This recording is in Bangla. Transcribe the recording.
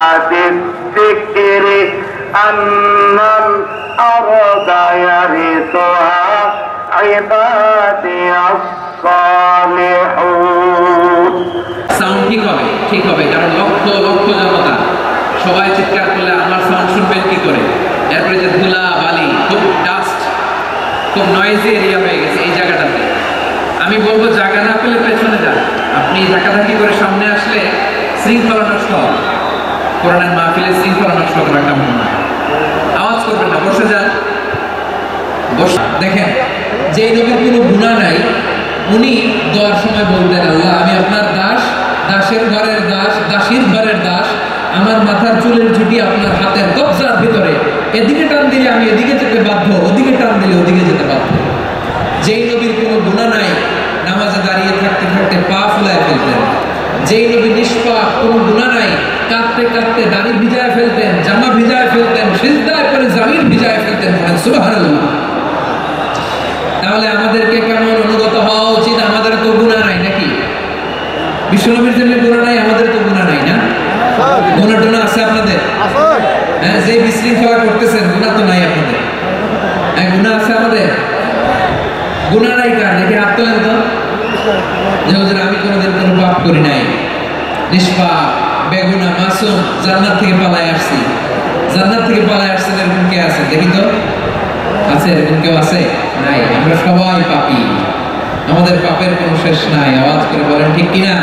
الذكر أن الأرض يرثها عبادي الصالحون সাউন্ড ঠিক হবে কারণ লক্ষ লক্ষ জনতা সবাই চিৎকার করলে আমার সাউন্ড শুনবেন কি করে এরপরে যে ধুলা বালি খুব ডাস্ট খুব নয়েজি এরিয়া হয়ে গেছে এই জায়গাটাতে আমি বলবো জায়গা না পেলে পেছনে যান আপনি ধাক্কাধাক্কি করে সামনে আসলে শৃঙ্খলা নষ্ট হবে কোরআনের মাহফিলে শৃঙ্খলা নষ্ট করা কেমন না আওয়াজ করবেন না বসে যান দেখেন যে নবীর কোনো গুনাহ নাই উনি দোয়ার সময় বলতেন আল্লাহ আমি আপনার দাস দাসের ঘরের দাস দাসীর ঘরের দাস আমার মাথার চুলের ঝুঁটি আপনার হাতের কবজার ভিতরে এদিকে টান দিলে আমি এদিকে যেতে বাধ্য ওদিকে টান দিলে ওদিকে যেতে বাধ্য যেই নবীর কোনো গুনাহ নাই নামাজে দাঁড়িয়ে থাকতে থাকতে পা ফুলায় ফেলতেন যেই নবী নিষ্পাপ কোনো গুনাহ নাই কাঁদতে কাঁদতে দাড়ি ভিজায় ফেলতেন জামা ভিজায় ফেলতেন সিজদায় পড়ে জমিন ভিজায় ফেলতেন সুবহানাল্লাহ তাহলে আমাদেরকে কেমন অনুগত হওয়া উচিত আমাদের তো গুনাহ নাই নাকি বিশ্বনবীর জন্য গুনাহ নাই আমাদের তো গুনাহ নাই না গুনাহ টোনা আছে আপনাদের হ্যাঁ যে বিশৃঙ্খলা করতেছেন গুনাহ তো নাই আপনাদের হ্যাঁ গুনাহ আছে আমাদের গুনাহ নাই কার দেখি হাত তোলেন তো যে হুজুর আমি কোনোদিন কোনো পাপ করি নাই নিষ্পাপ বেগুনা মাসুম জান্নাত থেকে পালায় আসছি এরকম কে আছে দেখি তো আছে এরকম কেউ আছে নাই আমরা সবাই পাপী আমাদের পাপের কোনো শেষ নাই আওয়াজ করে বলেন ঠিক কিনা